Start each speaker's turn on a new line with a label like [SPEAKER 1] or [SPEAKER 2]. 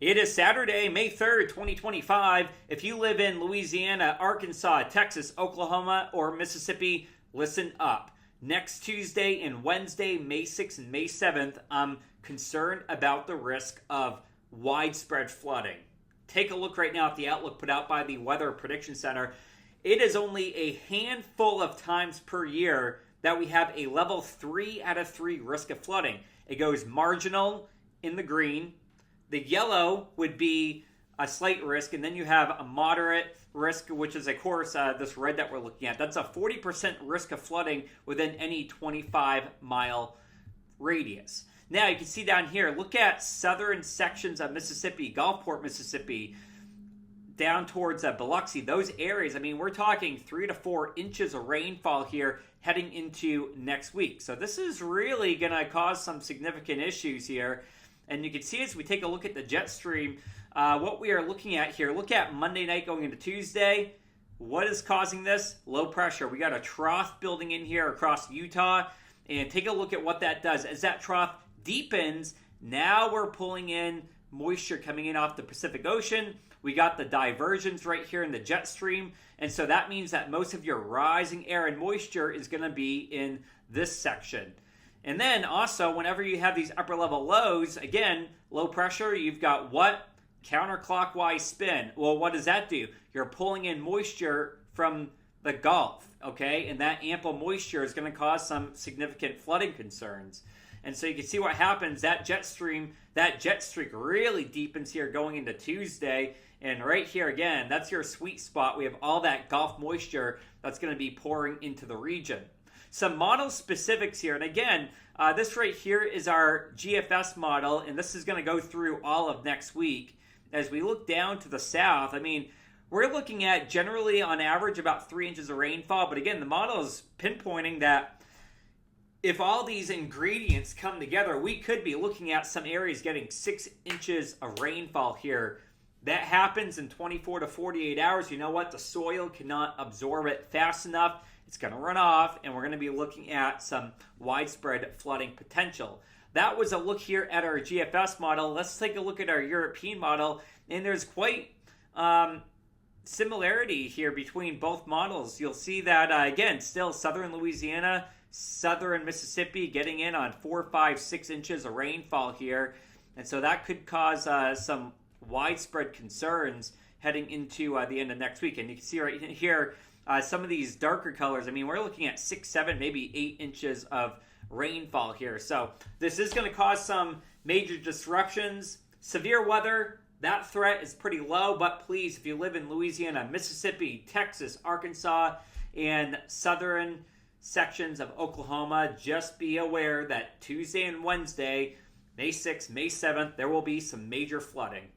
[SPEAKER 1] It is Saturday, May 3rd, 2025. If you live in Louisiana, Arkansas, Texas, Oklahoma, or Mississippi, listen up. Next Tuesday and Wednesday, May 6th and May 7th, I'm concerned about the risk of widespread flooding. Take a look right now at the outlook put out by the Weather Prediction Center. It is only a handful of times per year that we have a level 3 out of 3 risk of flooding. It goes marginal in the green. The yellow would be a slight risk, and then you have a moderate risk, which is, of course, this red that we're looking at. That's a 40% risk of flooding within any 25-mile radius. Now, you can see down here, look at southern sections of Mississippi, Gulfport, Mississippi, down towards Biloxi. Those areas, I mean, we're talking 3 to 4 inches of rainfall here heading into next week. So this is really going to cause some significant issues here. And you can see as we take a look at the jet stream, what we are looking at here, look at Monday night going into Tuesday. What is causing this? Low pressure. We got a trough building in here across Utah. And take a look at what that does. As that trough deepens, now we're pulling in moisture coming in off the Pacific Ocean. We got the diversions right here in the jet stream. And so that means that most of your rising air and moisture is going to be in this section. And then also, whenever you have these upper level lows, again, low pressure, you've got what? Counterclockwise spin. Well, what does that do? You're pulling in moisture from the Gulf, okay? And that ample moisture is going to cause some significant flooding concerns. And so you can see what happens. That jet streak really deepens here going into Tuesday. And right here, again, that's your sweet spot. We have all that Gulf moisture that's going to be pouring into the region. Some model specifics here. And again, this right here is our GFS model, and this is going to go through all of next week. As we look down to the south, I mean, we're looking at generally on average about 3 inches of rainfall. But again, the model is pinpointing that if all these ingredients come together, we could be looking at some areas getting 6 inches of rainfall here. That happens in 24 to 48 hours. You know what? The soil cannot absorb it fast enough. It's going to run off, and we're going to be looking at some widespread flooding potential. That was a look here at our GFS model. Let's take a look at our European model, and there's quite similarity here between both models. You'll see that, again, still southern Louisiana, southern Mississippi getting in on 4, 5, 6 inches of rainfall here. And so that could cause some widespread concerns heading into the end of next week. And you can see right here, some of these darker colors, I mean, we're looking at 6, 7, maybe 8 inches of rainfall here. So this is going to cause some major disruptions. Severe weather, that threat is pretty low, but please, if you live in Louisiana, Mississippi, Texas, Arkansas, and southern sections of Oklahoma, just be aware that Tuesday and Wednesday, May 6th, May 7th, there will be some major flooding.